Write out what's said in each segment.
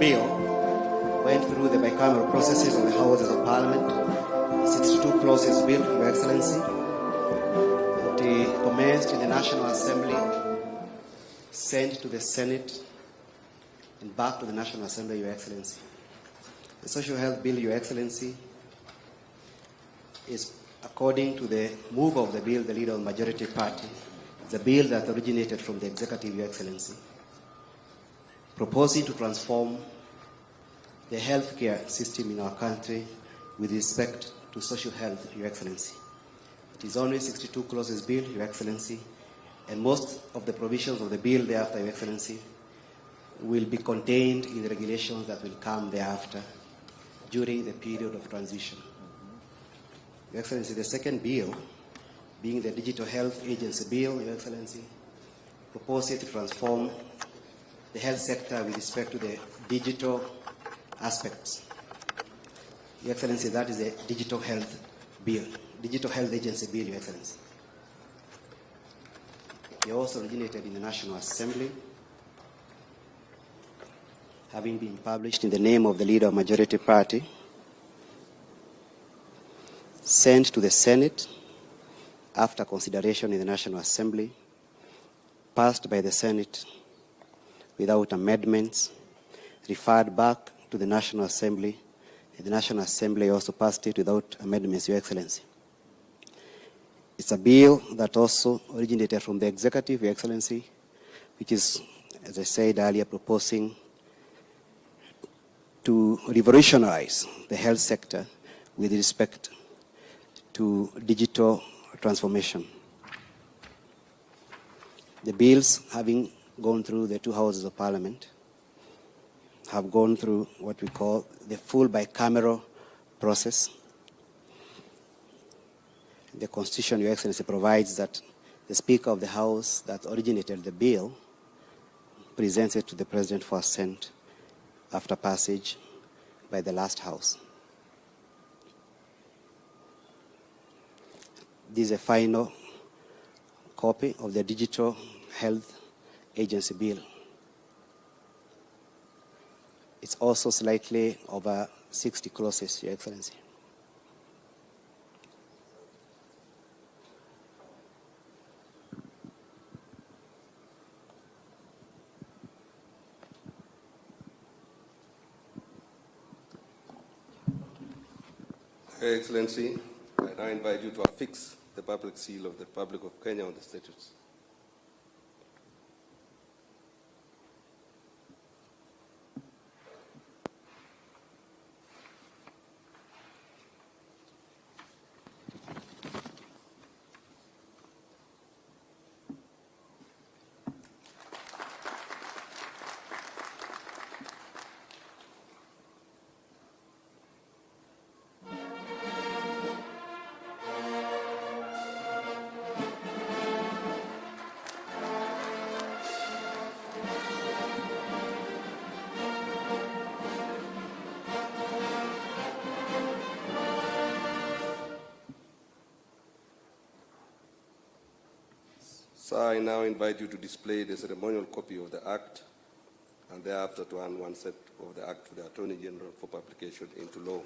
bill went through the bicameral processes of the Houses of Parliament. 62 clauses bill, Your Excellency. It commenced in the National Assembly, sent to the Senate, and back to the National Assembly, Your Excellency. The Social Health Bill, Your Excellency, is, according to the move of the bill, the leader of the majority party, the bill that originated from the executive, Your Excellency, proposing to transform the healthcare system in our country with respect to social health, Your Excellency. It is only 62 clauses bill, Your Excellency, and most of the provisions of the bill thereafter, Your Excellency, will be contained in the regulations that will come thereafter during the period of transition. Your Excellency, the second bill, being the Digital Health Agency Bill, Your Excellency, proposes to transform the health sector with respect to the digital aspects. Your Excellency, that is a Digital Health Bill, Digital Health Agency Bill, Your Excellency. It also originated in the National Assembly, having been published in the name of the leader of majority party, sent to the Senate after consideration in the National Assembly, passed by the Senate without amendments, referred back to the National Assembly, and the National Assembly also passed it without amendments, Your Excellency. It's a bill that also originated from the executive, Your Excellency, which is, as I said earlier, proposing to revolutionize the health sector with respect to digital transformation. The bills, having gone through the two houses of Parliament, have gone through what we call the full bicameral process. The Constitution, Your Excellency, provides that the Speaker of the House that originated the bill presents it to the President for assent after passage by the last House. This is a final copy of the Digital Health Agency Bill. It's also slightly over 60 clauses, Your Excellency. Your Excellency, I now invite you to affix the public seal of the Republic of Kenya on the statutes. Sir, I now invite you to display the ceremonial copy of the Act and thereafter to hand one set of the Act to the Attorney General for publication into law.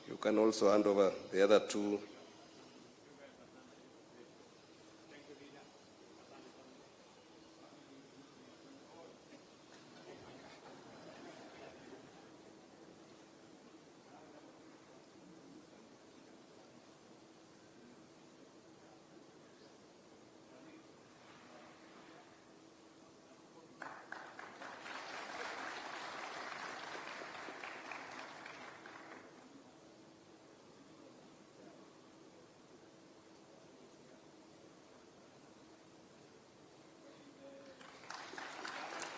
You can also hand over the other two.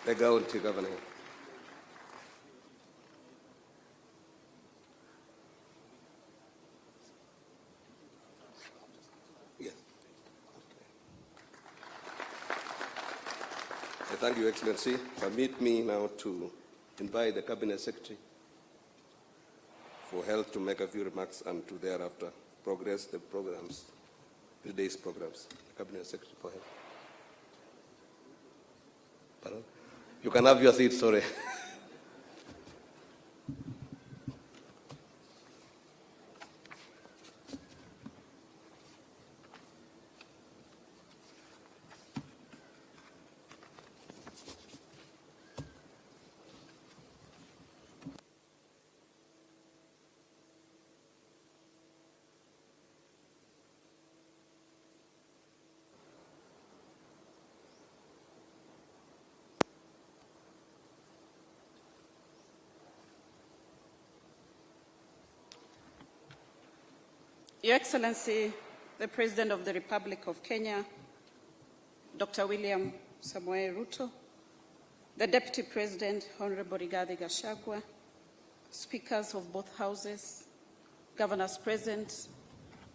Legality, Governor. Yes. I thank you, Excellency. Permit me now to invite the Cabinet Secretary for Health to make a few remarks and to thereafter progress the programs today's programs. The Cabinet Secretary for Health. Pardon? You can have your seat, sorry. Your Excellency, the President of the Republic of Kenya, Dr. William Samoei Ruto, the Deputy President, Honorable Rigathi Gachagua, Speakers of both Houses, Governors present,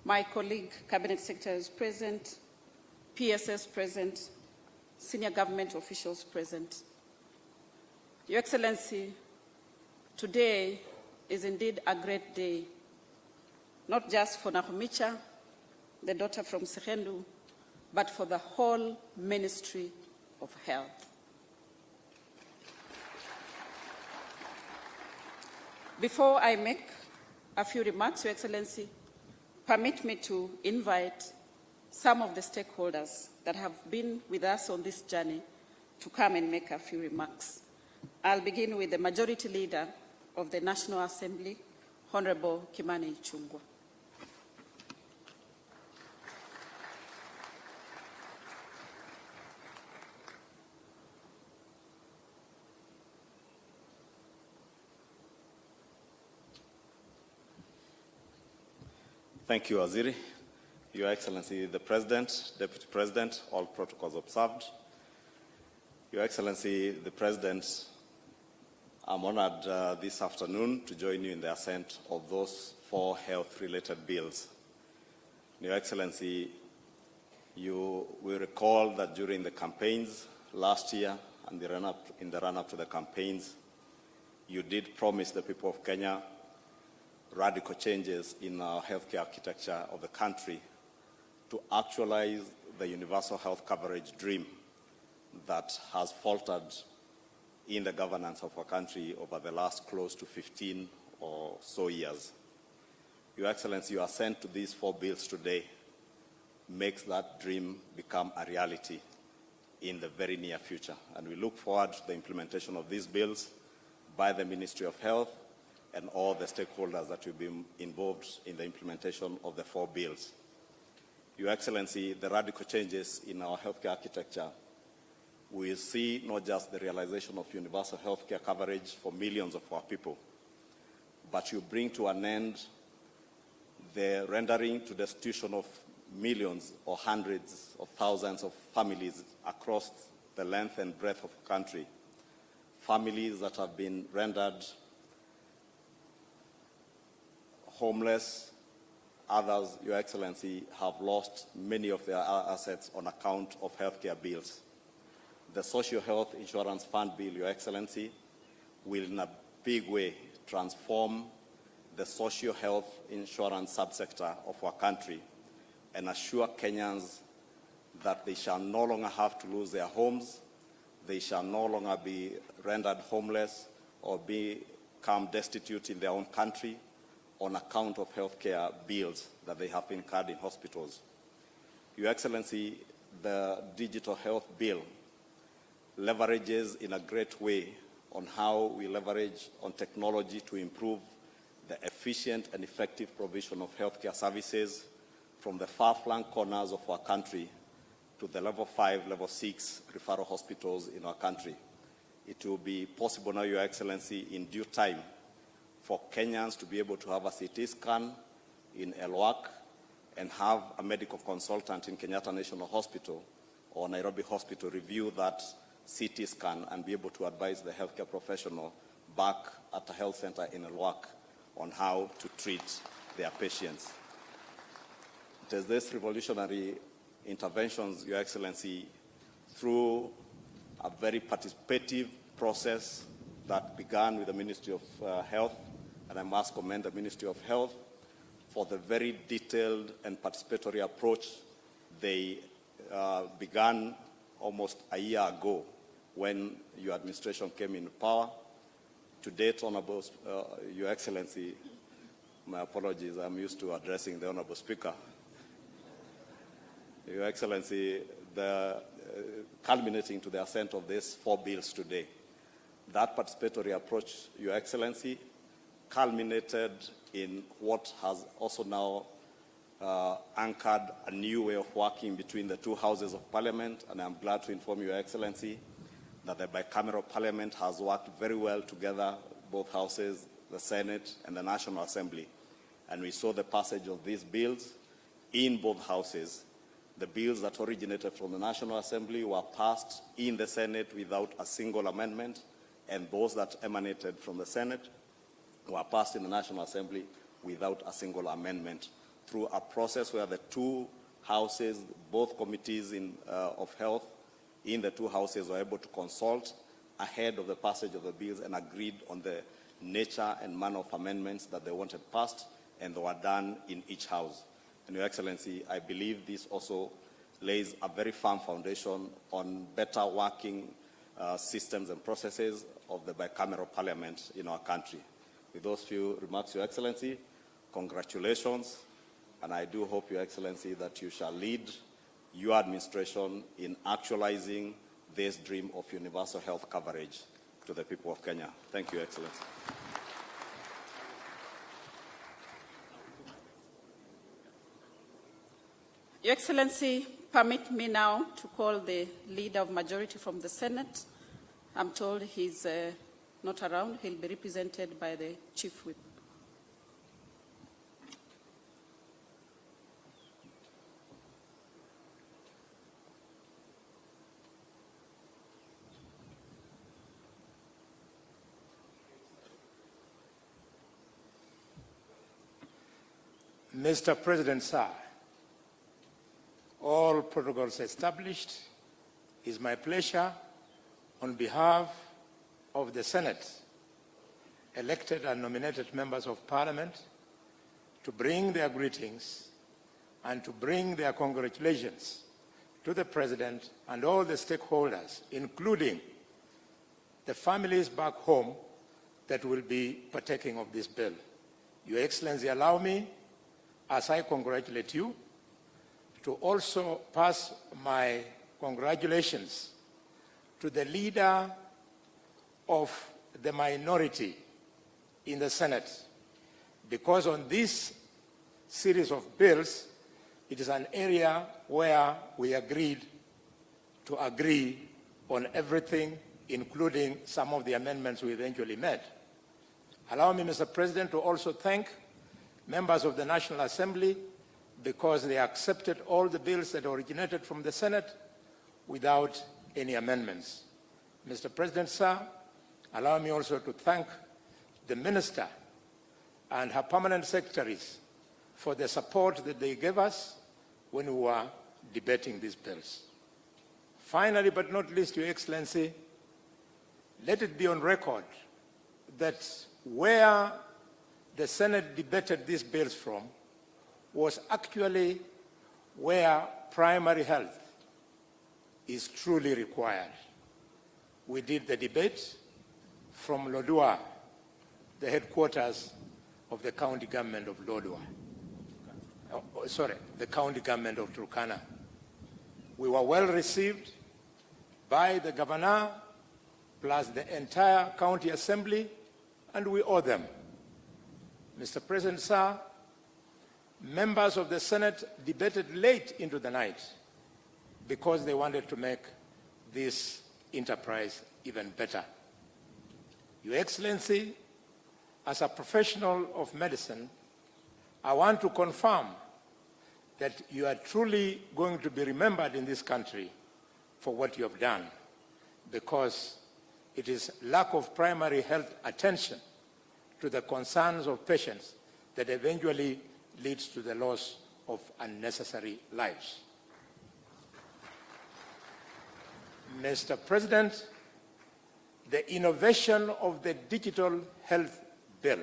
my colleague, Cabinet Secretaries present, PSS present, senior government officials present. Your Excellency, today is indeed a great day, not just for Nahumicha, the daughter from Sehendu, but for the whole Ministry of Health. Before I make a few remarks, Your Excellency, permit me to invite some of the stakeholders that have been with us on this journey to come and make a few remarks. I'll begin with the Majority Leader of the National Assembly, Honorable Kimani Ichung'wah. Thank you, Waziri. Your Excellency, the President, Deputy President, all protocols observed. Your Excellency, the President, I'm honored this afternoon to join you in the assent of those 4 health-related bills. Your Excellency, you will recall that during the campaigns last year and in the run-up to the campaigns, you did promise the people of Kenya radical changes in our healthcare architecture of the country to actualize the universal health coverage dream that has faltered in the governance of our country over the last close to 15 or so years. Your Excellency, your assent to these 4 bills today makes that dream become a reality in the very near future. And we look forward to the implementation of these bills by the Ministry of Health and all the stakeholders that will be involved in the implementation of the 4 bills. Your Excellency, the radical changes in our healthcare architecture will see not just the realization of universal healthcare coverage for millions of our people, but you bring to an end the rendering to destitution of millions or hundreds of thousands of families across the length and breadth of the country, families that have been rendered homeless. Others, Your Excellency, have lost many of their assets on account of healthcare bills. The Social Health Insurance Fund Bill, Your Excellency, will in a big way transform the social health insurance subsector of our country and assure Kenyans that they shall no longer have to lose their homes, they shall no longer be rendered homeless or become destitute in their own country on account of healthcare bills that they have incurred in hospitals. Your Excellency, the Digital Health Bill leverages in a great way on how we leverage on technology to improve the efficient and effective provision of healthcare services from the far-flung corners of our country to the level 5, level 6 referral hospitals in our country. It will be possible now, Your Excellency, in due time for Kenyans to be able to have a CT scan in Elwak and have a medical consultant in Kenyatta National Hospital or Nairobi Hospital review that CT scan and be able to advise the healthcare professional back at a health center in Elwak on how to treat their patients. It is this revolutionary interventions, Your Excellency, through a very participative process that began with the Ministry of Health, and I must commend the Ministry of Health for the very detailed and participatory approach They began almost a year ago when your administration came in power. To date, Honorable, Your Excellency, my apologies, I'm used to addressing the Honorable Speaker. Your Excellency, culminating to the assent of these 4 bills today. That participatory approach, Your Excellency, culminated in what has also now anchored a new way of working between the 2 houses of Parliament, and I'm glad to inform Your Excellency that the bicameral Parliament has worked very well together, both houses, the Senate and the National Assembly. And we saw the passage of these bills in both houses. The bills that originated from the National Assembly were passed in the Senate without a single amendment, and those that emanated from the Senate were passed in the National Assembly without a single amendment, through a process where the 2 houses, both committees of health in the 2 houses, were able to consult ahead of the passage of the bills and agreed on the nature and manner of amendments that they wanted passed, and they were done in each house. And Your Excellency, I believe this also lays a very firm foundation on better working systems and processes of the bicameral Parliament in our country. With those few remarks, Your Excellency, congratulations, and I do hope, Your Excellency, that you shall lead your administration in actualizing this dream of universal health coverage to the people of Kenya. Thank you, Your Excellency. Your Excellency, permit me now to call the Leader of Majority from the Senate. I'm told he's not around. He'll be represented by the Chief Whip. Mr. President, sir, all protocols established, it is my pleasure on behalf of the Senate, elected and nominated members of Parliament, to bring their greetings and to bring their congratulations to the President and all the stakeholders, including the families back home that will be partaking of this bill. Your Excellency, allow me, as I congratulate you, to also pass my congratulations to the leader of the minority in the Senate, because on this series of bills, it is an area where we agreed to agree on everything, including some of the amendments we eventually made. Allow me, Mr. President, to also thank members of the National Assembly because they accepted all the bills that originated from the Senate without any amendments. Mr. President, sir, allow me also to thank the Minister and her permanent secretaries for the support that they gave us when we were debating these bills. Finally, but not least, Your Excellency, let it be on record that where the Senate debated these bills from was actually where primary health is truly required. We did the debate from Lodwar, the headquarters of the county government of Lodwar. The county government of Turkana. We were well received by the governor plus the entire county assembly, and we owe them. Mr. President, sir, members of the Senate debated late into the night because they wanted to make this enterprise even better. Your Excellency, as a professional of medicine, I want to confirm that you are truly going to be remembered in this country for what you have done, because it is lack of primary health attention to the concerns of patients that eventually leads to the loss of unnecessary lives. Mr. President, the innovation of the digital health bill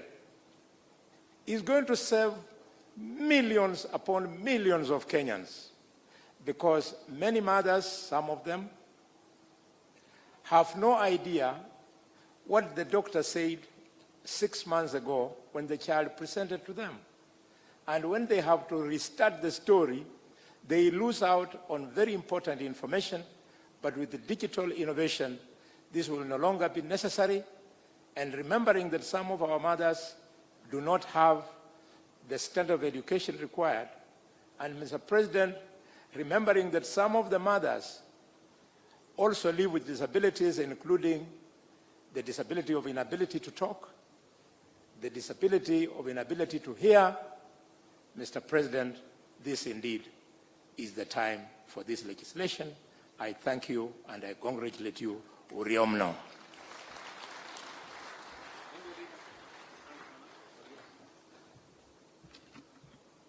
is going to save millions upon millions of Kenyans because many mothers, some of them, have no idea what the doctor said 6 months ago when the child presented to them. And when they have to restart the story, they lose out on very important information, but with the digital innovation, this will no longer be necessary. And remembering that some of our mothers do not have the standard of education required, and Mr. President, remembering that some of the mothers also live with disabilities, including the disability of inability to talk, the disability of inability to hear, Mr. President, this indeed is the time for this legislation. I thank you and I congratulate you. Uriomno.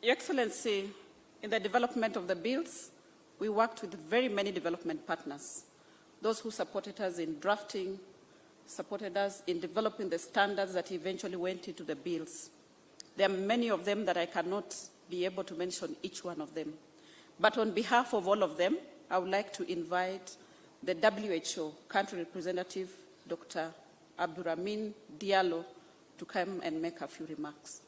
Your Excellency, in the development of the bills, we worked with very many development partners. Those who supported us in drafting, supported us in developing the standards that eventually went into the bills. There are many of them that I cannot be able to mention each one of them. But on behalf of all of them, I would like to invite the WHO country representative, Dr. Abduramin Diallo, to come and make a few remarks.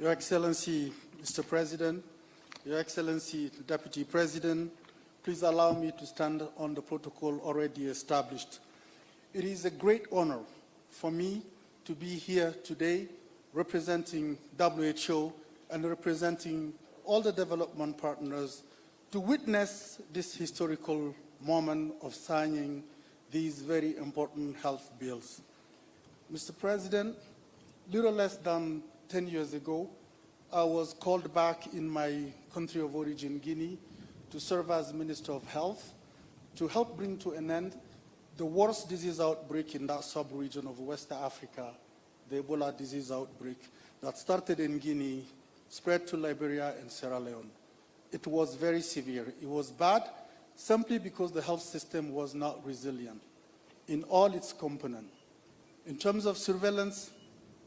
Your Excellency, Mr. President, Your Excellency, the Deputy President, please allow me to stand on the protocol already established. It is a great honor for me to be here today representing WHO and representing all the development partners to witness this historical moment of signing these very important health bills. Mr. President, little less than 10 years ago, I was called back in my country of origin, Guinea, to serve as Minister of Health to help bring to an end the worst disease outbreak in that sub-region of West Africa, the Ebola disease outbreak that started in Guinea, spread to Liberia and Sierra Leone. It was very severe. It was bad simply because the health system was not resilient in all its components. In terms of surveillance,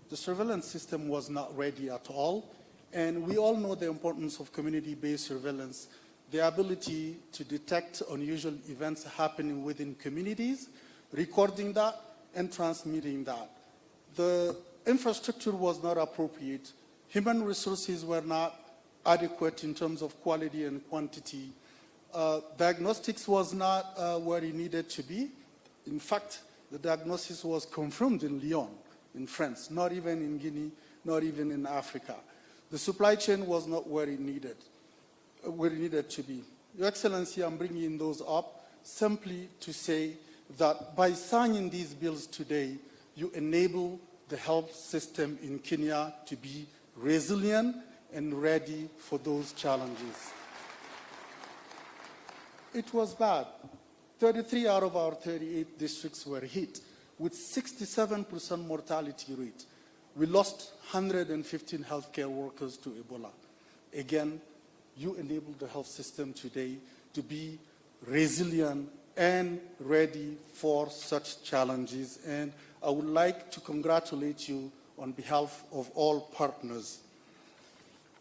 the surveillance system was not ready at all, and we all know the importance of community-based surveillance, the ability to detect unusual events happening within communities, recording that, and transmitting that. The infrastructure was not appropriate. Human resources were not adequate in terms of quality and quantity. Diagnostics was not where it needed to be. In fact, the diagnosis was confirmed in Lyon, in France, not even in Guinea, not even in Africa. The supply chain was not where it needed to be. Your Excellency, I'm bringing those up simply to say that by signing these bills today, you enable the health system in Kenya to be resilient and ready for those challenges. It was bad. 33 out of our 38 districts were hit with 67% mortality rate. We lost 115 healthcare workers to Ebola. Again, you enable the health system today to be resilient and ready for such challenges. And I would like to congratulate you on behalf of all partners.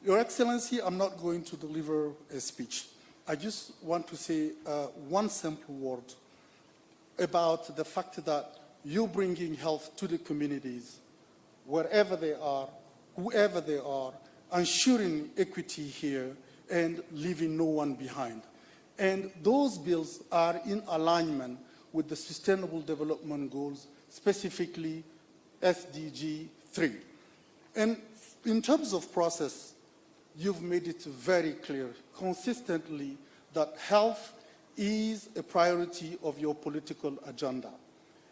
Your Excellency, I'm not going to deliver a speech. I just want to say one simple word about the fact that you bringing health to the communities, wherever they are, whoever they are, ensuring equity here and leaving no one behind. And those bills are in alignment with the Sustainable Development Goals, specifically SDG 3. And in terms of process, you've made it very clear consistently that health is a priority of your political agenda.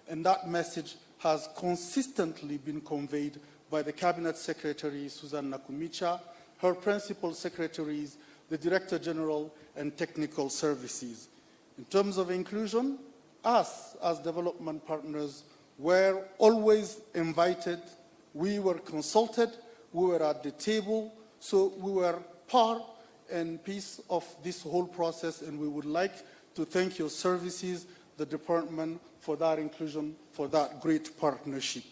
And that message has consistently been conveyed by the Cabinet Secretary, Susan Nakumicha, her principal secretaries, the Director General, and technical services. In terms of inclusion, us as development partners were always invited We were consulted, we were at the table, so we were part and piece of this whole process, and we would like to thank your services, the department, for that inclusion, for that great partnership.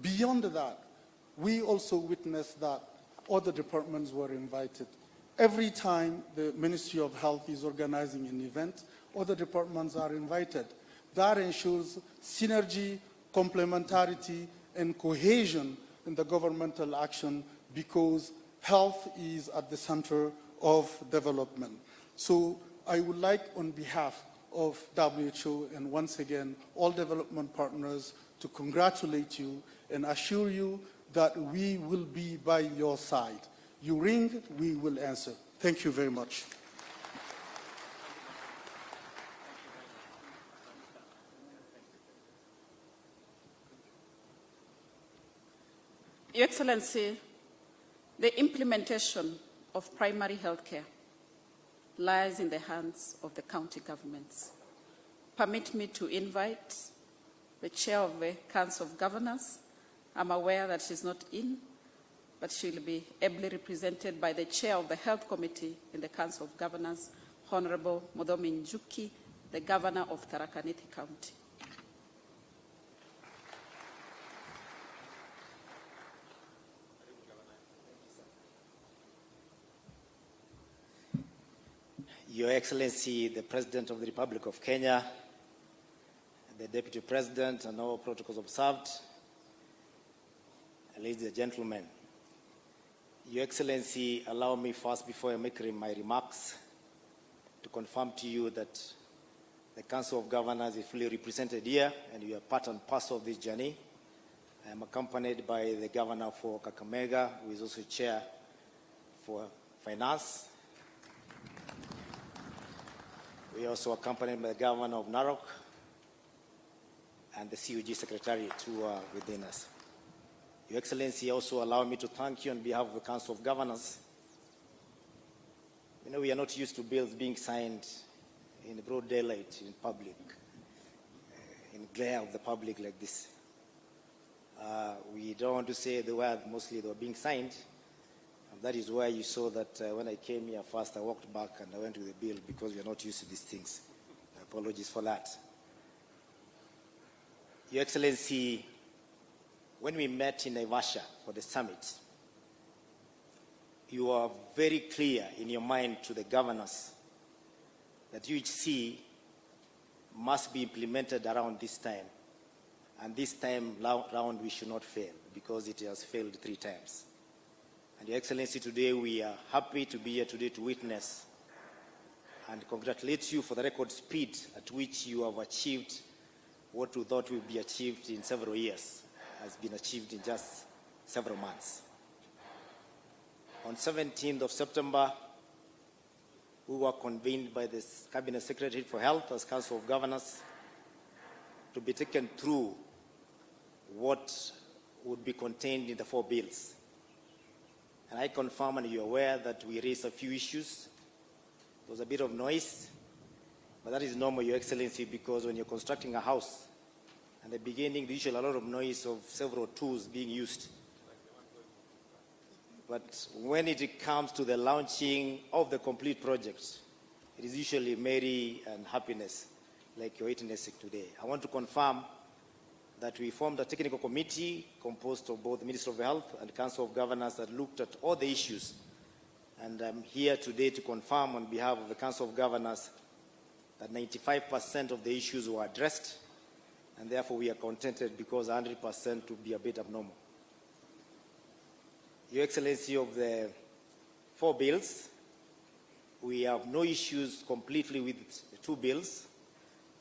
Beyond that, we also witnessed that other departments were invited. Every time the Ministry of Health is organizing an event, other departments are invited. That ensures synergy, complementarity, and cohesion in the governmental action, because health is at the center of development. So I would like, on behalf of WHO and once again all development partners, to congratulate you and assure you that we will be by your side. You ring, we will answer. Thank you very much. Your Excellency, the implementation of primary health care lies in the hands of the county governments. Permit me to invite the Chair of the Council of Governors. I'm aware that she's not in, but she'll be ably represented by the Chair of the Health Committee in the Council of Governors, Honorable Mudomi Njuki, the Governor of Tharaka Nithi County. Your Excellency, the President of the Republic of Kenya, the Deputy President, and all protocols observed, ladies and gentlemen, Your Excellency, allow me first, before I make my remarks, to confirm to you that the Council of Governors is fully represented here, and you are part and parcel of this journey. I am accompanied by the Governor for Kakamega, who is also Chair for Finance. We are also accompanied by the Governor of Narok and the CUG Secretariat who are within us. Your Excellency, also allow me to thank you on behalf of the Council of Governors. You know, we are not used to bills being signed in broad daylight, in public, in glare of the public like this. We don't want to say the word, mostly they were being signed. And that is why you saw that when I came here first, I walked back and I went to the bill, because we are not used to these things. Apologies for that. Your Excellency, when we met in Naivasha for the summit, you are very clear in your mind to the governors that UHC must be implemented around this time. And this time round we should not fail, because it has failed 3 times. And Your Excellency, today we are happy to be here today to witness and congratulate you for the record speed at which you have achieved what we thought would be achieved in several years, has been achieved in just several months. On 17th of September, we were convened by the Cabinet Secretary for Health as Council of Governors to be taken through what would be contained in the 4 bills. And I confirm, and you're aware, that we raised a few issues. There was a bit of noise, but that is normal, Your Excellency, because when you're constructing a house, at the beginning, there's usually a lot of noise of several tools being used. But when it comes to the launching of the complete project, it is usually merry and happiness, like you're witnessing today. I want to confirm that we formed a technical committee composed of both the Minister of Health and Council of Governors that looked at all the issues. And I'm here today to confirm on behalf of the Council of Governors that 95% of the issues were addressed, and therefore we are contented, because 100% would be a bit abnormal. Your Excellency, of the 4 bills, we have no issues completely with the 2 bills,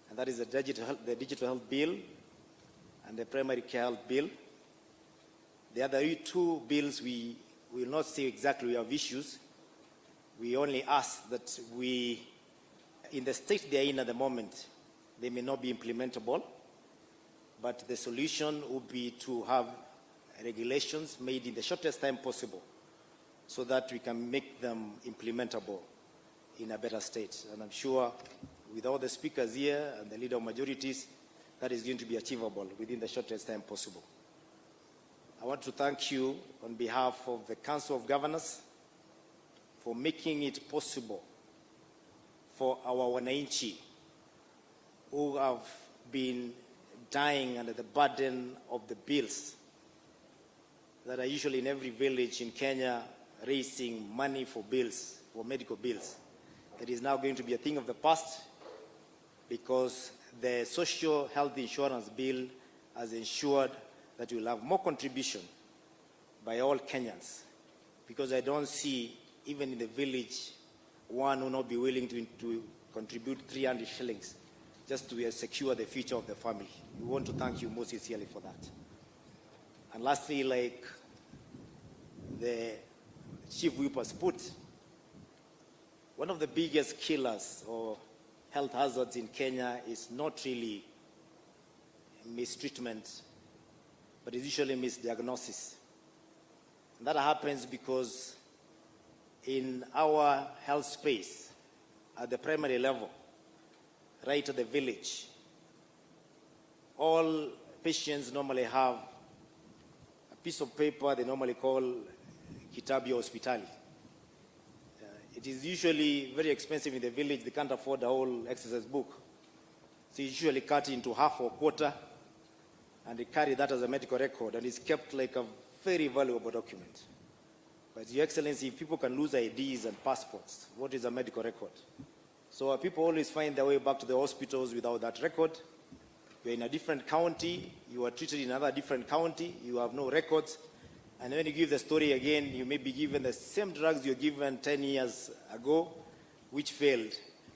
and that is the digital health bill and the primary care health bill. The other 2 bills, we will not say exactly we have issues. We only ask that in the state they are in at the moment, they may not be implementable, but the solution would be to have regulations made in the shortest time possible so that we can make them implementable in a better state. And I'm sure with all the speakers here and the leader of majorities, that is going to be achievable within the shortest time possible. I want to thank you on behalf of the Council of Governors for making it possible for our wananchi who have been dying under the burden of the bills that are usually in every village in Kenya, raising money for bills, for medical bills. It is now going to be a thing of the past because the social health insurance bill has ensured that we'll have more contribution by all Kenyans, because I don't see, even in the village, one will not be willing to contribute 300 shillings just to secure the future of the family. We want to thank you most sincerely for that. And lastly, like the Chief Whip has put, one of the biggest killers or health hazards in Kenya is not really mistreatment, but it's usually misdiagnosis. And that happens because in our health space, at the primary level, right at the village, all patients normally have a piece of paper they normally call Kitabu Hospitali. It is usually very expensive in the village. They can't afford the whole exercise book. So it's usually cut into half or quarter, and they carry that as a medical record, and it's kept like a very valuable document. But Your Excellency, people can lose IDs and passports. What is a medical record? So people always find their way back to the hospitals without that record. You're in a different county, you are treated in another different county, you have no records. And when you give the story again, you may be given the same drugs you were given 10 years ago, which failed.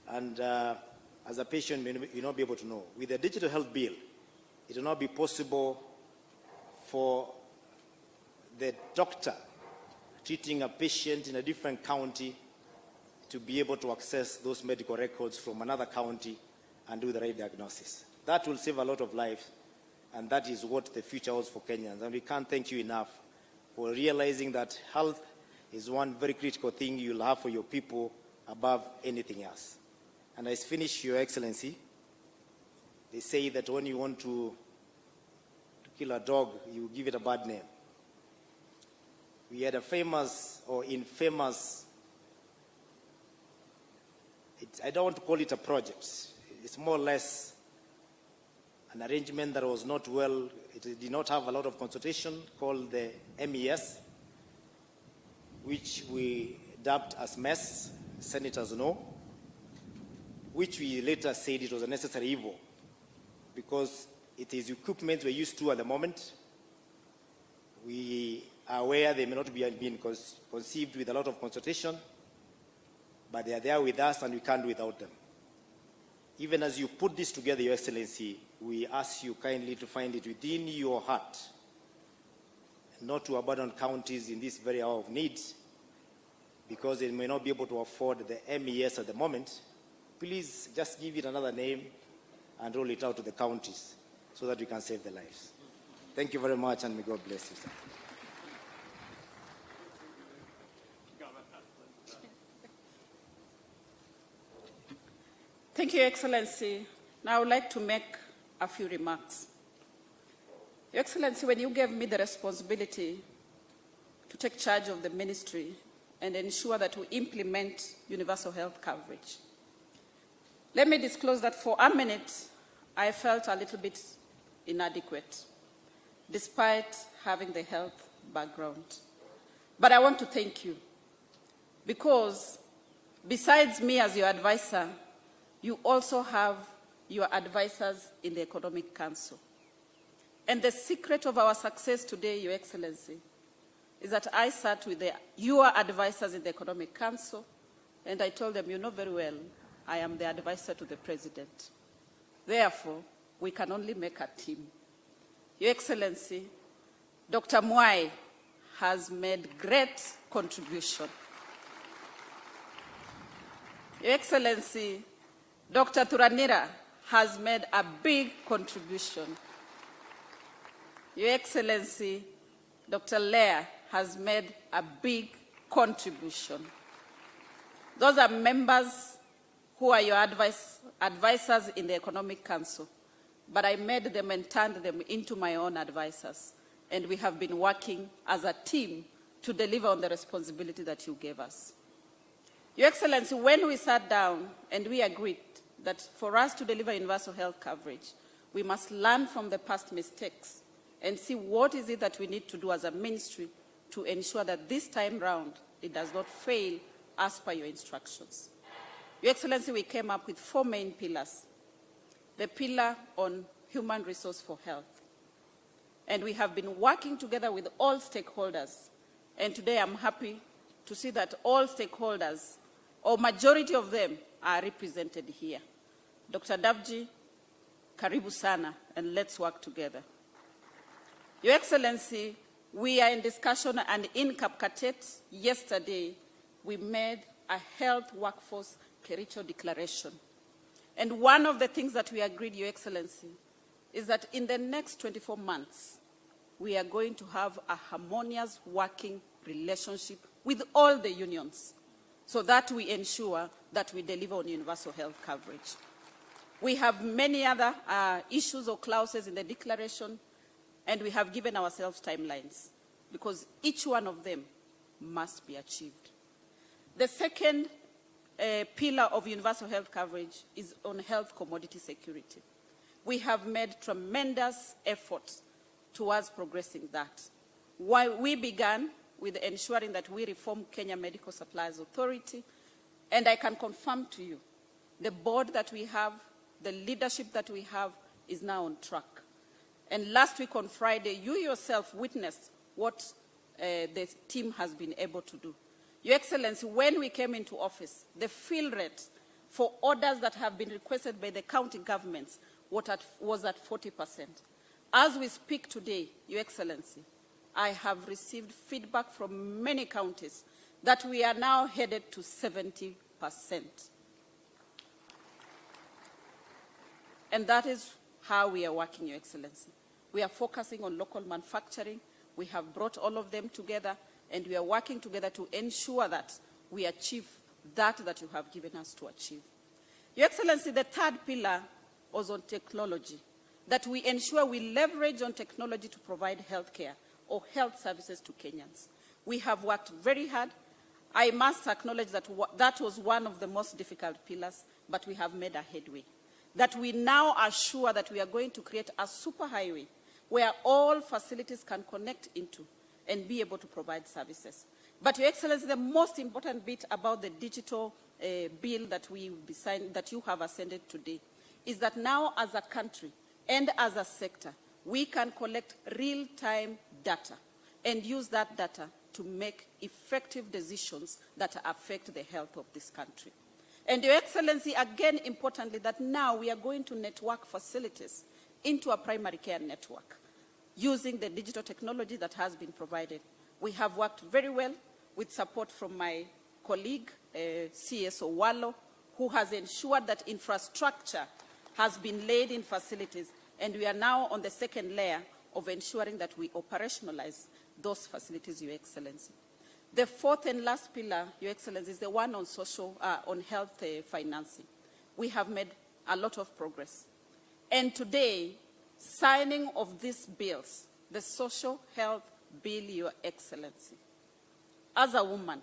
And as a patient, you'll not be able to know. With the digital health bill, it will not be possible for the doctor treating a patient in a different county to be able to access those medical records from another county and do the right diagnosis. That will save a lot of lives, and that is what the future holds for Kenyans. And we can't thank you enough for realizing that health is one very critical thing you'll have for your people above anything else. And as finish, Your Excellency, they say that when you want to kill a dog, you give it a bad name. We had a famous or infamous, I don't want to call it a project. It's more or less an arrangement that was not well, it did not have a lot of consultation, called the MES, which we dubbed as MES, senators know, which we later said it was a necessary evil because it is equipment we're used to at the moment. We are aware they may not be being conceived with a lot of consultation, but they are there with us and we can't do without them. Even as you put this together, Your Excellency, we ask you kindly to find it within your heart, not to abandon counties in this very hour of need, because they may not be able to afford the MES at the moment. Please just give it another name and roll it out to the counties so that we can save the lives. Thank you very much, and may God bless you, sir. Thank you, Your Excellency. Now I would like to make a few remarks. Your Excellency, when you gave me the responsibility to take charge of the ministry and ensure that we implement universal health coverage, let me disclose that for a minute, I felt a little bit inadequate, despite having the health background. But I want to thank you, because besides me as your advisor, you also have your advisors in the Economic Council. And the secret of our success today, Your Excellency, is that I sat with your advisors in the Economic Council, and I told them, you know very well, I am the advisor to the President. Therefore, we can only make a team. Your Excellency, Dr. Mwai has made great contribution. Your Excellency, Dr. Thuranira has made a big contribution. Your Excellency, Dr. Leah has made a big contribution. Those are members who are your advisors in the Economic Council, but I made them and turned them into my own advisors. and we have been working as a team to deliver on the responsibility that you gave us. Your Excellency, when we sat down and we agreed that for us to deliver universal health coverage, we must learn from the past mistakes and see what is it that we need to do as a ministry to ensure that this time round it does not fail as per your instructions. Your Excellency, we came up with 4 main pillars. The pillar on human resource for health. And we have been working together with all stakeholders. And today I'm happy to see that all stakeholders, or majority of them, are represented here. Dr. Davji, karibu sana, and let's work together. Your Excellency, we are in discussion, and in Kapkatet yesterday, we made a health workforce Kericho declaration. And one of the things that we agreed, Your Excellency, is that in the next 24 months, we are going to have a harmonious working relationship with all the unions so that we ensure that we deliver on universal health coverage. We have many other issues or clauses in the declaration, and we have given ourselves timelines because each one of them must be achieved. The second pillar of universal health coverage is on health commodity security. We have made tremendous efforts towards progressing that. While we began with ensuring that we reform Kenya Medical Supplies Authority, and I can confirm to you, the board that we have, the leadership that we have is now on track. And last week on Friday, you yourself witnessed what the team has been able to do. Your Excellency, when we came into office, the fill rate for orders that have been requested by the county governments was at 40%. As we speak today, Your Excellency, I have received feedback from many counties that we are now headed to 70%. And that is how we are working, Your Excellency. We are focusing on local manufacturing. We have brought all of them together, and we are working together to ensure that we achieve that you have given us to achieve. Your Excellency, the third pillar was on technology, that we ensure we leverage on technology to provide health care or health services to Kenyans. We have worked very hard. I must acknowledge that that was one of the most difficult pillars, but we have made a headway. That we now are sure that we are going to create a superhighway where all facilities can connect into and be able to provide services. But Your Excellency, the most important bit about the digital bill that that you have ascended today is that now as a country and as a sector, we can collect real-time data and use that data to make effective decisions that affect the health of this country. And Your Excellency, again, importantly, that now we are going to network facilities into a primary care network using the digital technology that has been provided. We have worked very well with support from my colleague, CS Owalo, who has ensured that infrastructure has been laid in facilities, and we are now on the second layer of ensuring that we operationalize those facilities, Your Excellency. The fourth and last pillar, Your Excellency, is the one on on health financing. We have made a lot of progress. And today, signing of these bills, the social health bill, Your Excellency, as a woman,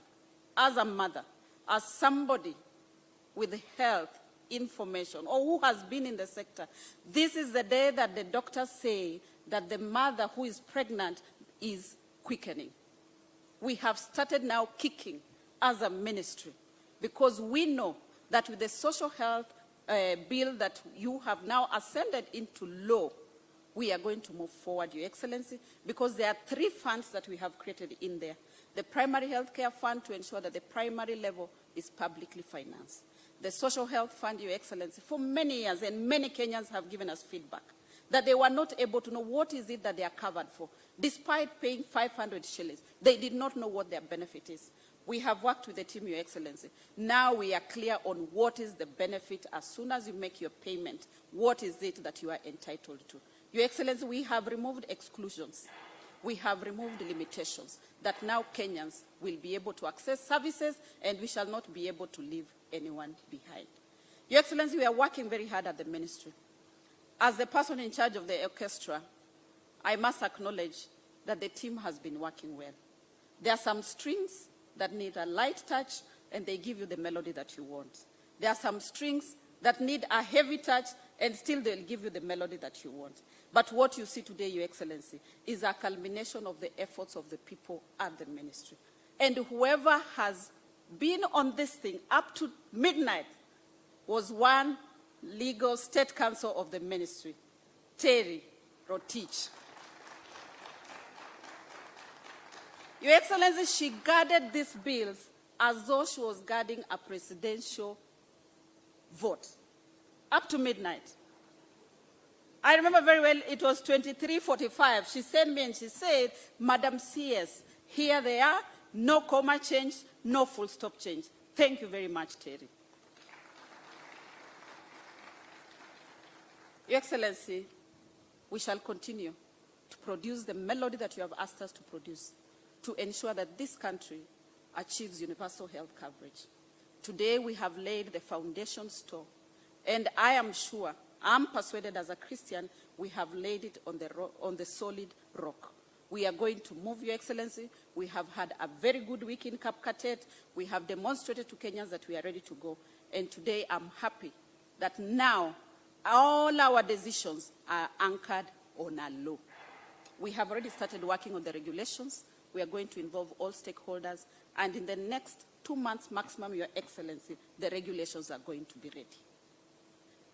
as a mother, as somebody with health information or who has been in the sector, this is the day that the doctors say that the mother who is pregnant is quickening. We have started now kicking as a ministry because we know that with the social health bill that you have now ascended into law, we are going to move forward, Your Excellency, because there are 3 funds that we have created in there. The primary health care fund to ensure that the primary level is publicly financed. The social health fund, Your Excellency, for many years, and many Kenyans have given us feedback that they were not able to know what is it that they are covered for. Despite paying 500 shillings, they did not know what their benefit is. We have worked with the team, Your Excellency. Now we are clear on what is the benefit as soon as you make your payment. What is it that you are entitled to? Your Excellency, we have removed exclusions. We have removed limitations that now Kenyans will be able to access services and we shall not be able to leave anyone behind. Your Excellency, we are working very hard at the ministry. As the person in charge of the orchestra, I must acknowledge that the team has been working well. There are some strings that need a light touch, and they give you the melody that you want. There are some strings that need a heavy touch, and still they'll give you the melody that you want. But what you see today, Your Excellency, is a culmination of the efforts of the people at the ministry. And whoever has been on this thing up to midnight was one legal state counsel of the ministry, Terry Rotich. Your Excellency, she guarded these bills as though she was guarding a presidential vote, up to midnight. I remember very well, it was 23:45. She sent me and she said, Madam CS, here they are, no comma change, no full stop change. Thank you very much, Terry. Your Excellency, we shall continue to produce the melody that you have asked us to produce to ensure that this country achieves universal health coverage. Today we have laid the foundation stone, and I am sure, I'm persuaded as a Christian, we have laid it on the solid rock. We are going to move, Your Excellency. We have had a very good week in Kapkatet. We have demonstrated to Kenyans that we are ready to go. And today I'm happy that now all our decisions are anchored on a law. We have already started working on the regulations. We are going to involve all stakeholders. And in the next 2 months maximum, Your Excellency, the regulations are going to be ready.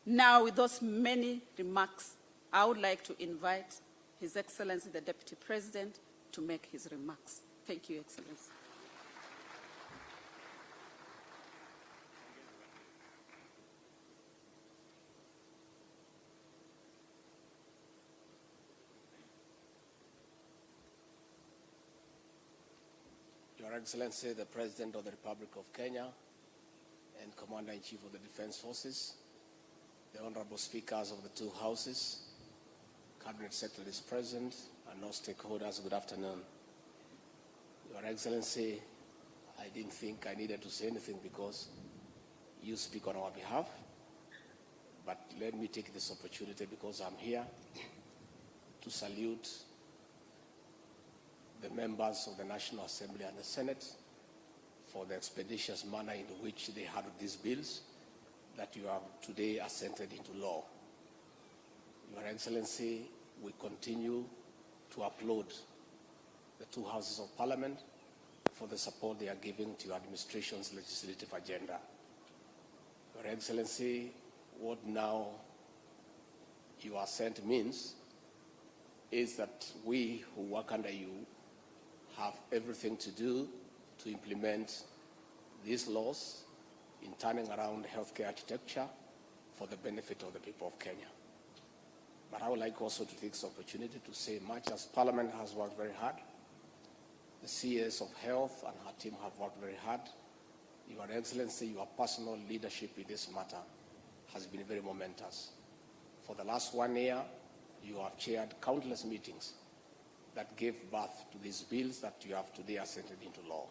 Now, with those many remarks, I would like to invite His Excellency, the Deputy President, to make his remarks. Thank you, Your Excellency. Your Excellency, the President of the Republic of Kenya and Commander-in-Chief of the Defense Forces, the Honorable Speakers of the two Houses, Cabinet Secretaries present, and all stakeholders, good afternoon. Your Excellency, I didn't think I needed to say anything because you speak on our behalf, but let me take this opportunity because I'm here to salute the members of the National Assembly and the Senate for the expeditious manner in which they handled these bills that you have today assented into law. Your Excellency, we continue to applaud the two houses of Parliament for the support they are giving to your administration's legislative agenda. Your Excellency, what now your assent means is that we who work under you have everything to do to implement these laws in turning around healthcare architecture for the benefit of the people of Kenya. But I would like also to take this opportunity to say, much as Parliament has worked very hard, the CS of Health and her team have worked very hard. Your Excellency, your personal leadership in this matter has been very momentous. For the last 1 year, you have chaired countless meetings that gave birth to these bills that you have today assented into law.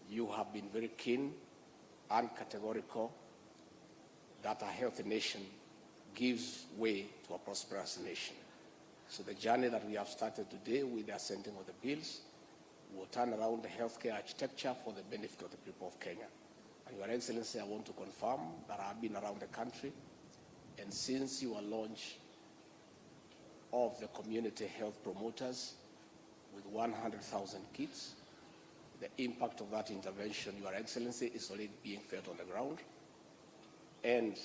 You have been very keen and categorical that a healthy nation gives way to a prosperous nation. So the journey that we have started today with the assenting of the bills will turn around the healthcare architecture for the benefit of the people of Kenya. And Your Excellency, I want to confirm that I've been around the country, and since your launch of the community health promoters with 100,000 kits, the impact of that intervention, Your Excellency, is already being felt on the ground. And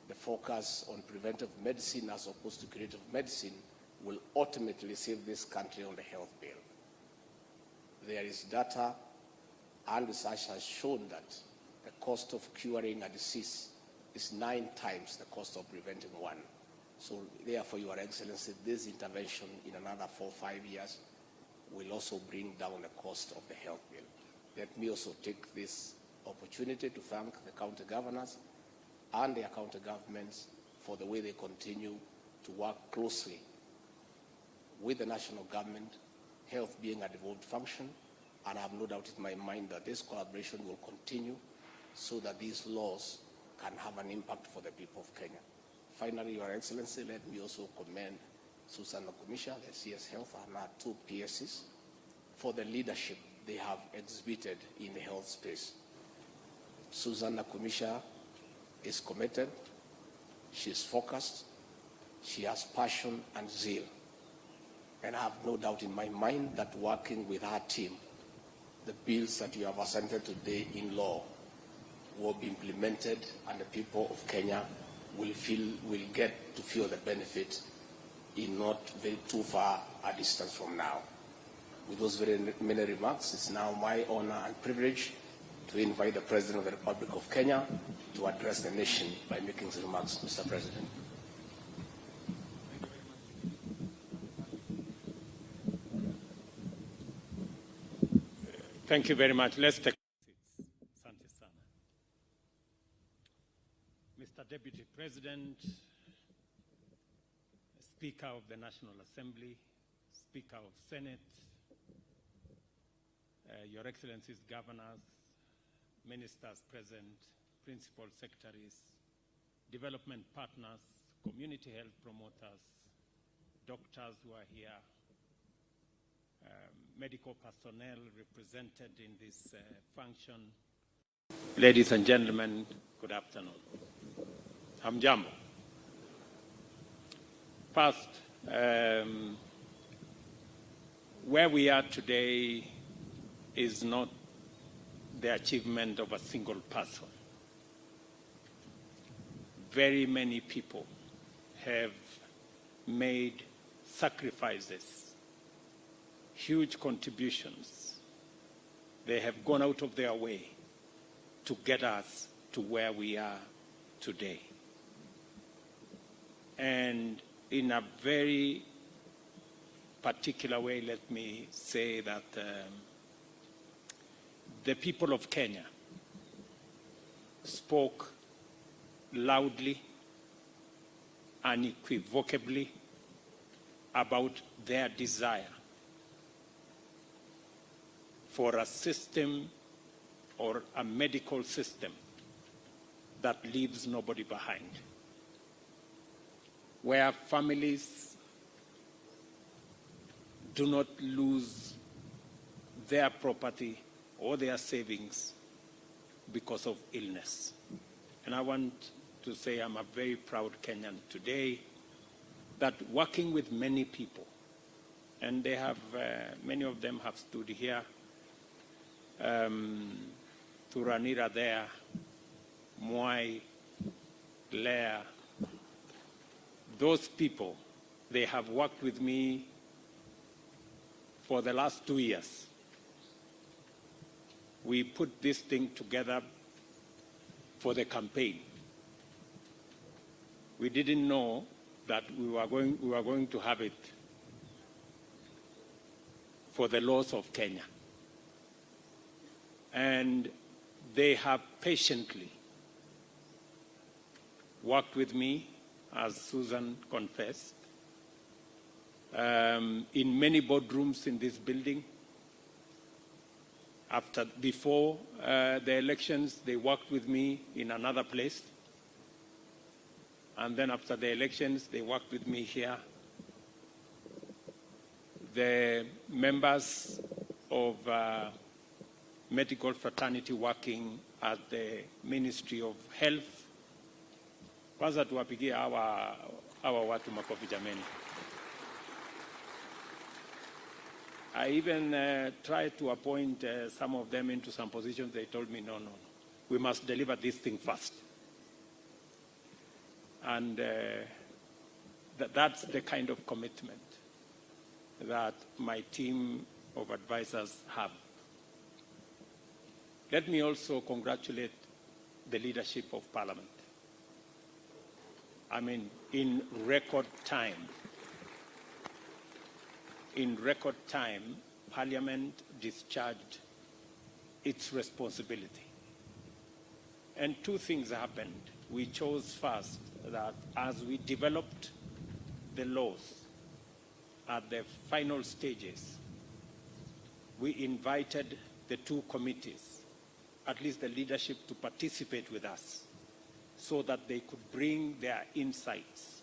the focus on preventive medicine as opposed to curative medicine will ultimately save this country on the health bill. There is data and research has shown that the cost of curing a disease is 9 times the cost of preventing one. So therefore, Your Excellency, this intervention in another 4 or 5 years will also bring down the cost of the health bill. Let me also take this opportunity to thank the county governors and their county governments for the way they continue to work closely with the national government, health being a devolved function, and I have no doubt in my mind that this collaboration will continue so that these laws can have an impact for the people of Kenya. Finally, Your Excellency, let me also commend Susan Nakumisha, the CS Health, and our two PSCs for the leadership they have exhibited in the health space. Susan Nakumisha is committed, she is focused, she has passion and zeal. And I have no doubt in my mind that working with her team, the bills that you have assented today in law will be implemented, and the people of Kenya will get to feel the benefit in not very too far a distance from now. With those very many remarks, it's now my honor and privilege to invite the President of the Republic of Kenya to address the nation by making his remarks. Mr. President. Thank you very much. Let's take seats. Asante sana. Mr. Deputy President, Speaker of the National Assembly, Speaker of Senate, Your Excellencies, Governors, Ministers present, Principal Secretaries, Development Partners, Community Health Promoters, doctors who are here, medical personnel represented in this function. Ladies and gentlemen, good afternoon. Hamjambo. First, where we are today is not the achievement of a single person. Very many people have made sacrifices, huge contributions. They have gone out of their way to get us to where we are today. And in a very particular way, let me say that the people of Kenya spoke loudly, unequivocally about their desire for a system or a medical system that leaves nobody behind, where families do not lose their property or their savings because of illness. And I want to say I'm a very proud Kenyan today that working with many people, and they have, many of them have stood here, Thuranira there, Mwai, Lea, those people, they have worked with me for the last 2 years. We put this thing together for the campaign. We didn't know that we were going to have it for the laws of Kenya. And they have patiently worked with me, as Susan confessed, in many boardrooms in this building. Before the elections, they worked with me in another place. And then after the elections, they worked with me here. The members of medical fraternity working at the Ministry of Health. Kwanza tuwapigie hawa watu makofi jameni. I even tried to appoint some of them into some positions. They told me, no, we must deliver this thing first. And that's the kind of commitment that my team of advisors have. Let me also congratulate the leadership of Parliament. I mean, in record time, Parliament discharged its responsibility. And two things happened. We chose first that as we developed the laws at the final stages, we invited the two committees, at least the leadership, to participate with us so that they could bring their insights,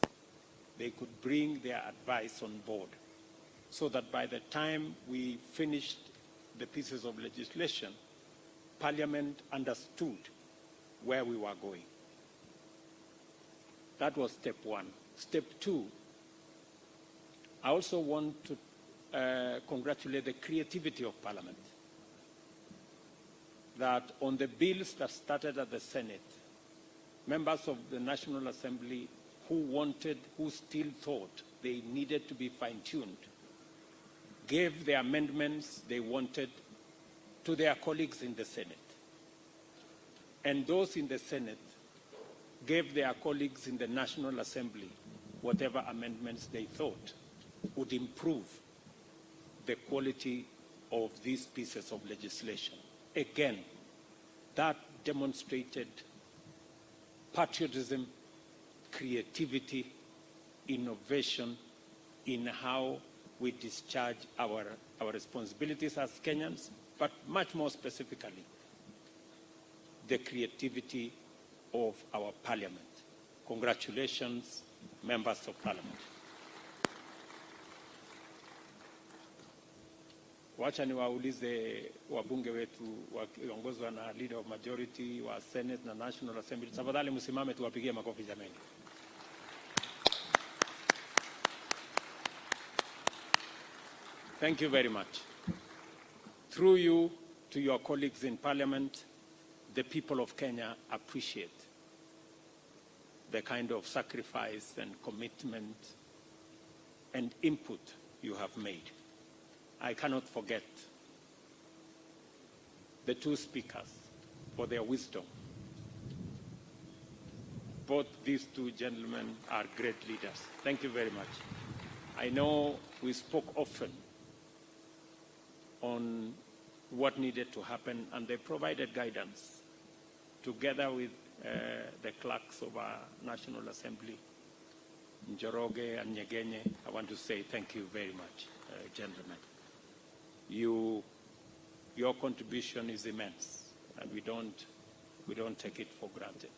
they could bring their advice on board so that by the time we finished the pieces of legislation, Parliament understood where we were going. That was step one. Step two, I also want to congratulate the creativity of Parliament. That on the bills that started at the Senate, members of the National Assembly who still thought they needed to be fine-tuned, gave the amendments they wanted to their colleagues in the Senate. And those in the Senate gave their colleagues in the National Assembly whatever amendments they thought would improve the quality of these pieces of legislation. Again, that demonstrated patriotism, creativity, innovation in how we discharge our responsibilities as Kenyans, but much more specifically, the creativity of our Parliament. Congratulations, members of Parliament. Wacha niwaulize wabunge wetu wakiongozwa na leader of majority wa Senate na National Assembly, tafadhali msimame tuwapigie makofi jameni. Thank you very much. Through you to your colleagues in Parliament, the people of Kenya appreciate the kind of sacrifice and commitment and input you have made. I cannot forget the two speakers for their wisdom. Both these two gentlemen are great leaders. Thank you very much. I know we spoke often on what needed to happen, and they provided guidance together with the clerks of our National Assembly, Njoroge and Nyegenye. I want to say thank you very much, gentlemen. Your contribution is immense, and we don't take it for granted.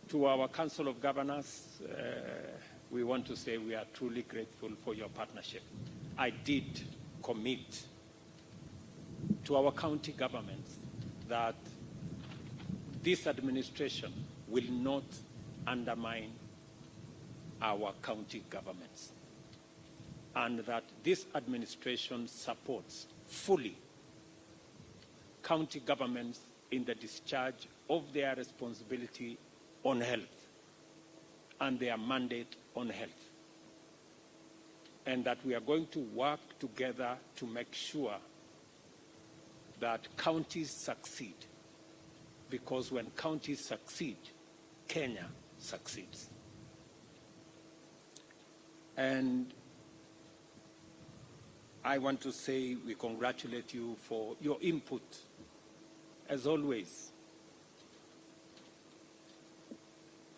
To our Council of Governors, we want to say we are truly grateful for your partnership. I did commit to our county governments that this administration will not undermine our county governments, and that this administration supports fully county governments in the discharge of their responsibility on health and their mandate on health. And that we are going to work together to make sure that counties succeed. Because when counties succeed, Kenya succeeds. And I want to say we congratulate you for your input, as always.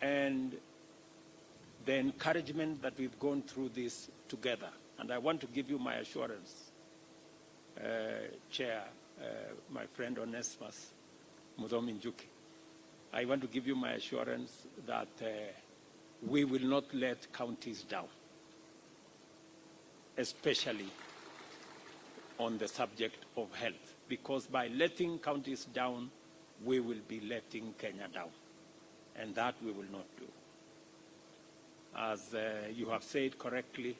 And the encouragement that we've gone through this together. And I want to give you my assurance, Chair, my friend Onesmus Muthomi Njuki. I want to give you my assurance that we will not let counties down, especially on the subject of health, because by letting counties down, we will be letting Kenya down, and that we will not do. As you have said correctly,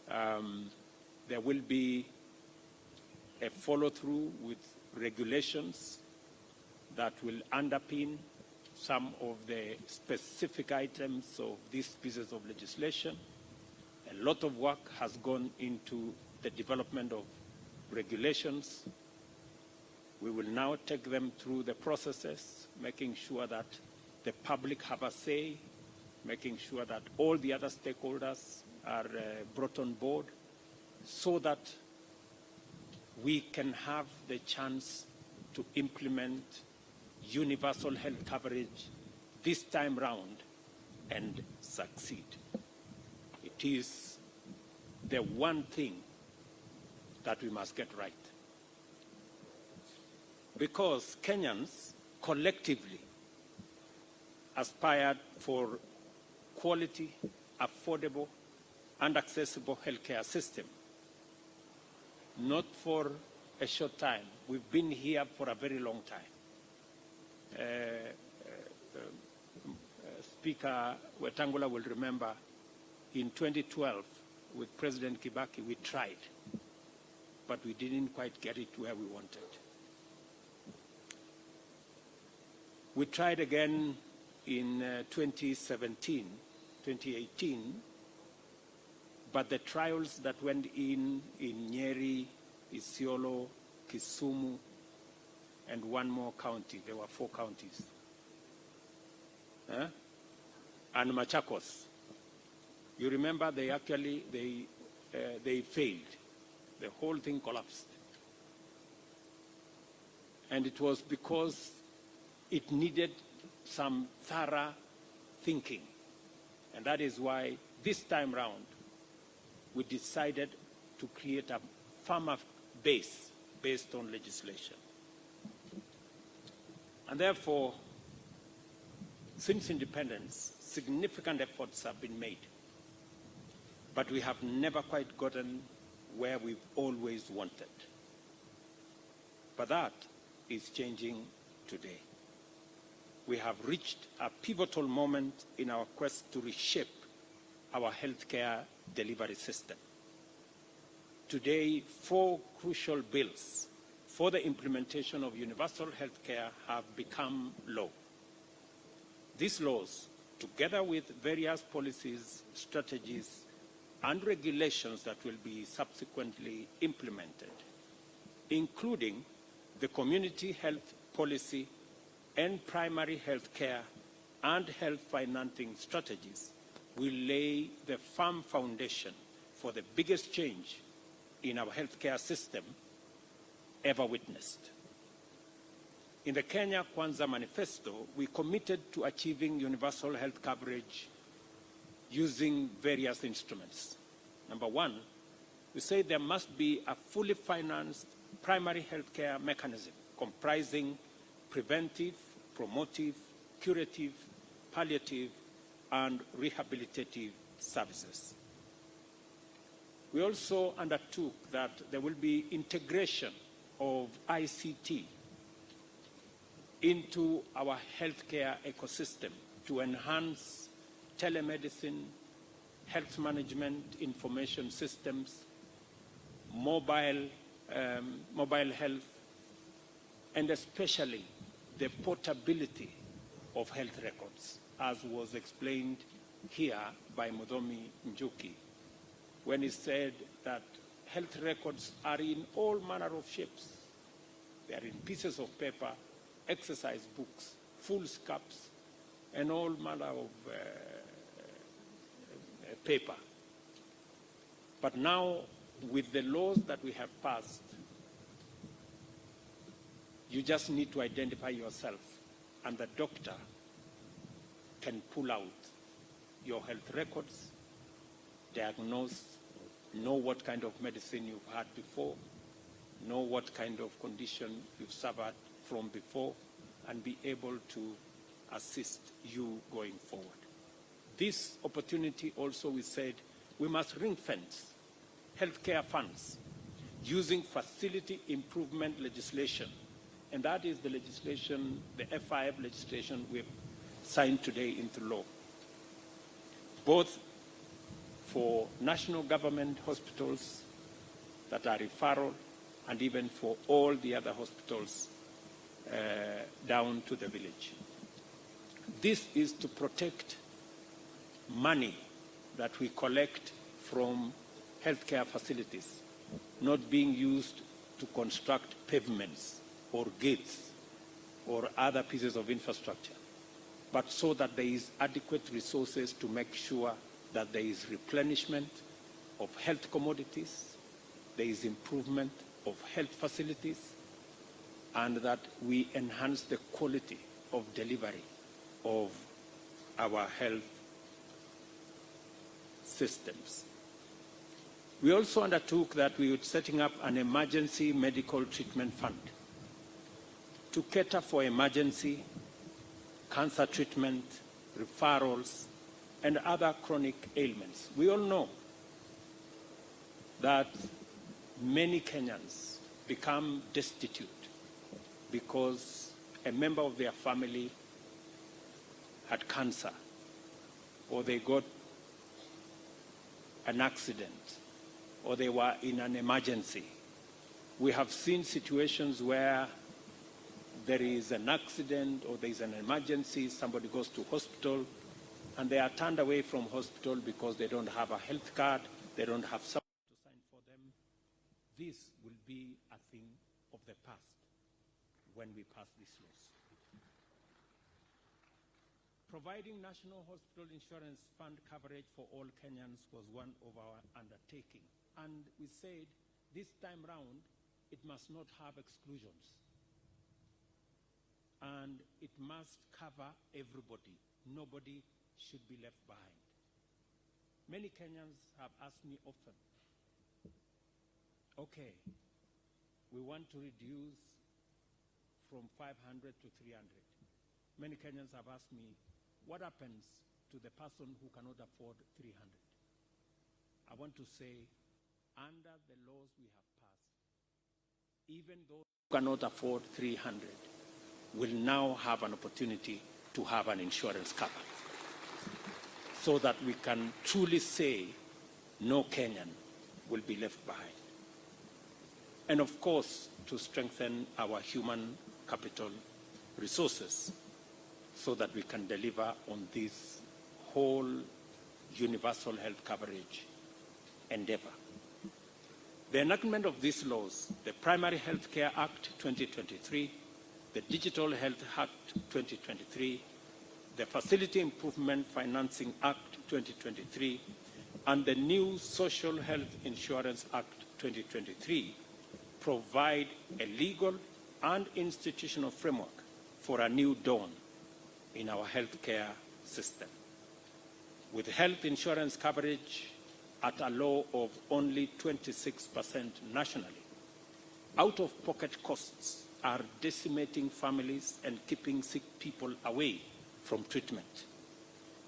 there will be a follow-through with regulations that will underpin some of the specific items of these pieces of legislation. A lot of work has gone into the development of regulations. We will now take them through the processes, making sure that the public have a say, making sure that all the other stakeholders are brought on board, so that we can have the chance to implement universal health coverage this time round and succeed. It is the one thing that we must get right. Because Kenyans collectively aspired for quality, affordable, and accessible healthcare system. Not for a short time. We've been here for a very long time. Speaker Wetangula will remember in 2012 with President Kibaki, we tried, but we didn't quite get it where we wanted. We tried again in 2017, 2018, but the trials that went in Nyeri, Isiolo, Kisumu, and one more county, there were 4 counties, and Machakos. You remember they failed. The whole thing collapsed. And it was because it needed some thorough thinking. And that is why this time round we decided to create a firmer base based on legislation. And therefore, since independence, significant efforts have been made. But we have never quite gotten where we've always wanted. But that is changing today. We have reached a pivotal moment in our quest to reshape our healthcare delivery system. Today, 4 crucial bills for the implementation of universal healthcare have become law. These laws, together with various policies, strategies, and regulations that will be subsequently implemented, including the community health policy and primary health care and health financing strategies, will lay the firm foundation for the biggest change in our healthcare system ever witnessed. In the Kenya Kwanza Manifesto, we committed to achieving universal health coverage using various instruments. Number 1, we say there must be a fully financed primary health care mechanism comprising preventive, promotive, curative, palliative, and rehabilitative services. We also undertook that there will be integration of ICT into our healthcare ecosystem to enhance telemedicine, health management information systems, mobile health, and especially the portability of health records, as was explained here by Mudomi Njuki, when he said that health records are in all manner of shapes. They are in pieces of paper, exercise books, foolscaps, and all manner of paper. But now, with the laws that we have passed, you just need to identify yourself, and the doctor can pull out your health records, diagnose, know what kind of medicine you've had before, know what kind of condition you've suffered from before, and be able to assist you going forward. This opportunity also, we said, we must ring-fence healthcare funds using facility improvement legislation. And that is the legislation, the FIF legislation we've signed today into law, both for national government hospitals that are referral and even for all the other hospitals down to the village. This is to protect money that we collect from healthcare facilities, not being used to construct pavements or gates or other pieces of infrastructure, but so that there is adequate resources to make sure that there is replenishment of health commodities, there is improvement of health facilities, and that we enhance the quality of delivery of our health systems. We also undertook that we would setting up an emergency medical treatment fund to cater for emergency cancer treatment, referrals, and other chronic ailments. We all know that many Kenyans become destitute because a member of their family had cancer, or they got an accident, or they were in an emergency. We have seen situations where there is an accident or there is an emergency, somebody goes to hospital, and they are turned away from hospital because they don't have a health card, they don't have someone to sign for them. This will be a thing of the past when we pass these laws. Providing National Hospital Insurance Fund coverage for all Kenyans was one of our undertaking. And we said this time round, it must not have exclusions. And it must cover everybody. Nobody should be left behind. Many Kenyans have asked me often, okay, we want to reduce from 500 to 300. Many Kenyans have asked me, what happens to the person who cannot afford 300? I want to say, under the laws we have passed, even those who cannot afford 300 will now have an opportunity to have an insurance cover, so that we can truly say no Kenyan will be left behind. And of course, to strengthen our human capital resources so that we can deliver on this whole universal health coverage endeavor. The enactment of these laws, the Primary Health Care Act 2023, the Digital Health Act 2023, the Facility Improvement Financing Act 2023, and the new Social Health Insurance Act 2023 provide a legal and institutional framework for a new dawn in our healthcare system. With health insurance coverage at a low of only 26% nationally, out-of-pocket costs are decimating families and keeping sick people away from treatment.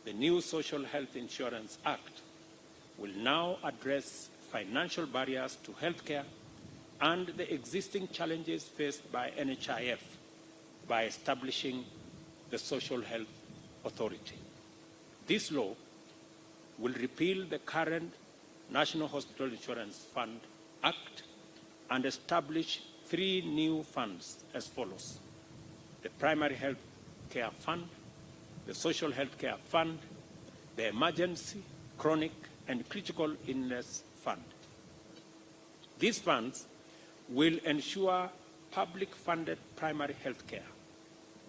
The new Social Health Insurance Act will now address financial barriers to healthcare and the existing challenges faced by NHIF by establishing the Social Health Authority. This law will repeal the current National Hospital Insurance Fund Act and establish 3 new funds as follows: the Primary Health Care Fund, the Social Health Care Fund, the Emergency, Chronic, and Critical Illness Fund. These funds will ensure public-funded primary health care,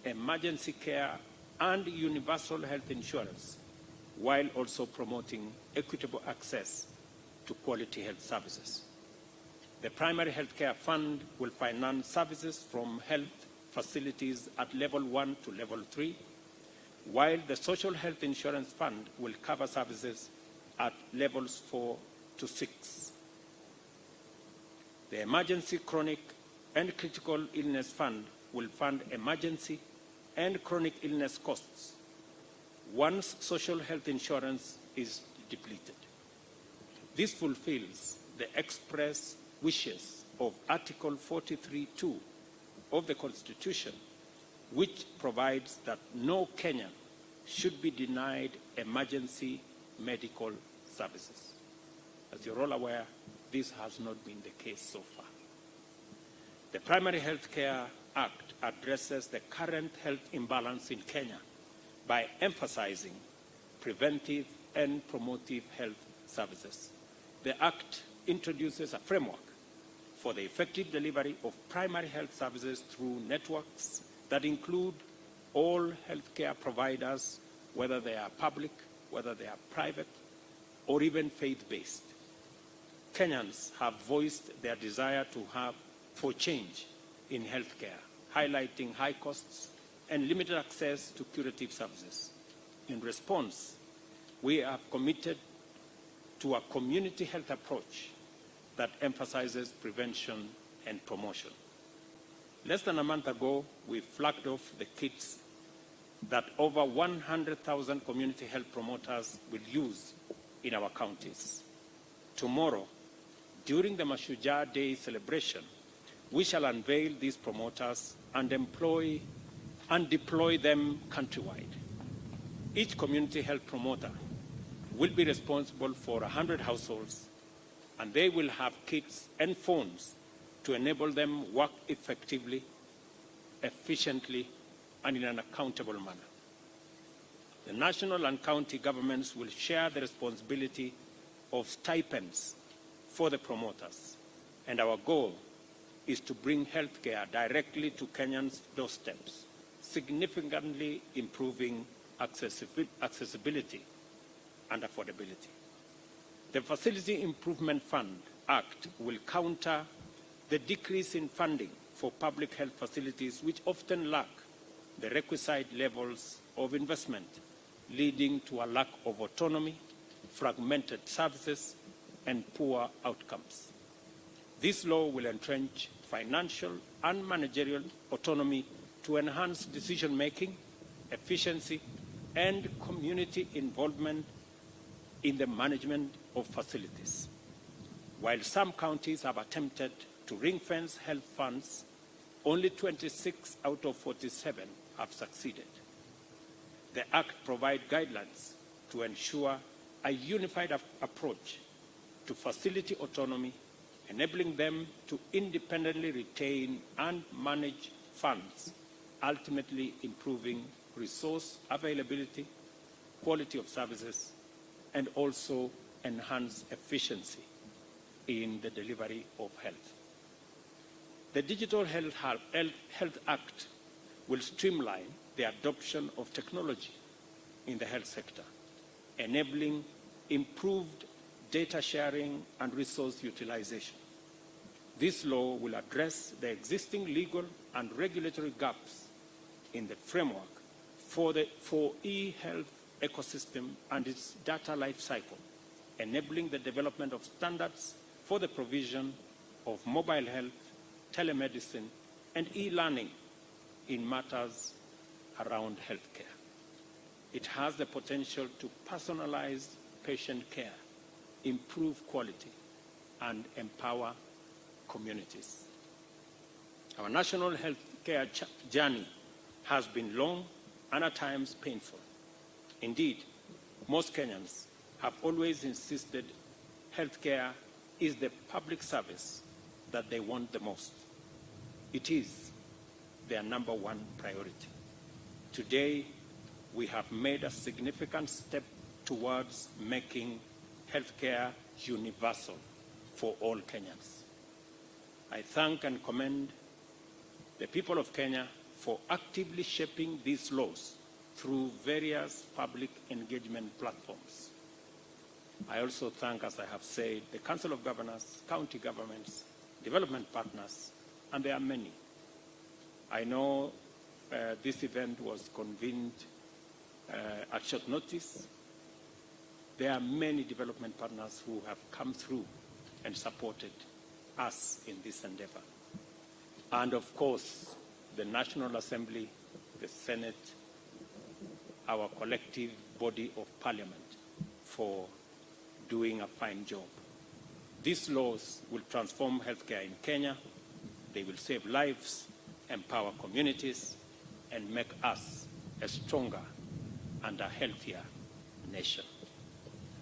emergency care, and universal health insurance, while also promoting equitable access to quality health services. The Primary Health Care Fund will finance services from health facilities at level 1 to level 3, while the Social Health Insurance Fund will cover services at levels 4 to 6. The Emergency, Chronic, and Critical Illness Fund will fund emergency and chronic illness costs once social health insurance is depleted. This fulfills the express wishes of Article 43(2) of the Constitution, which provides that no Kenyan should be denied emergency medical services. As you're all aware, this has not been the case so far. The Primary Health Care Act addresses the current health imbalance in Kenya by emphasizing preventive and promotive health services. The Act introduces a framework for the effective delivery of primary health services through networks that include all healthcare providers, whether they are public, whether they are private, or even faith-based. Kenyans have voiced their desire for change in healthcare, highlighting high costs and limited access to curative services. In response, we have committed to a community health approach that emphasizes prevention and promotion. Less than a month ago, we flagged off the kits that over 100,000 community health promoters will use in our counties. Tomorrow, during the Mashujaa Day celebration, we shall unveil these promoters and deploy them countrywide. Each community health promoter will be responsible for 100 households, and they will have kits and phones to enable them work effectively, efficiently, and in an accountable manner. The national and county governments will share the responsibility of stipends for the promoters, and our goal is to bring healthcare directly to Kenyans' doorsteps, significantly improving accessibility and affordability. The Facility Improvement Fund Act will counter the decrease in funding for public health facilities which often lack the requisite levels of investment, leading to a lack of autonomy, fragmented services, and poor outcomes. This law will entrench financial and managerial autonomy to enhance decision-making, efficiency, and community involvement in the management of facilities. While some counties have attempted to ring-fence health funds, only 26 out of 47 have succeeded. The Act provides guidelines to ensure a unified approach to facility autonomy, enabling them to independently retain and manage funds, ultimately improving resource availability, quality of services, and also enhance efficiency in the delivery of health. The Digital Health Act will streamline the adoption of technology in the health sector, enabling improved data sharing and resource utilization. This law will address the existing legal and regulatory gaps in the framework for e-health ecosystem and its data life cycle, enabling the development of standards for the provision of mobile health, telemedicine, and e-learning in matters around healthcare. It has the potential to personalize patient care, improve quality, and empower communities. Our national healthcare journey has been long and at times painful. Indeed, most Kenyans have always insisted healthcare is the public service that they want the most. It is their number one priority. Today, we have made a significant step towards making healthcare universal for all Kenyans. I thank and commend the people of Kenya for actively shaping these laws through various public engagement platforms. I also thank, as I have said, the Council of Governors, county governments, development partners, and there are many. I know this event was convened at short notice. There are many development partners who have come through and supported us in this endeavor. And of course, the National Assembly, the Senate, our collective body of Parliament for doing a fine job. These laws will transform healthcare in Kenya. They will save lives, empower communities, and make us a stronger and a healthier nation.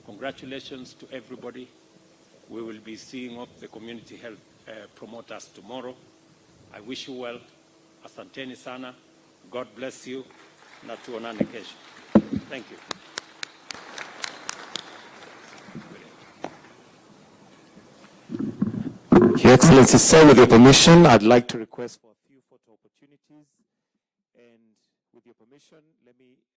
Congratulations to everybody. We will be seeing off the community health promoters tomorrow. I wish you well. Asanteni sana. God bless you. Na tuonane kesho. Thank you. Your Excellency, sir, with your permission, I'd like to request for a few photo opportunities. And with your permission, let me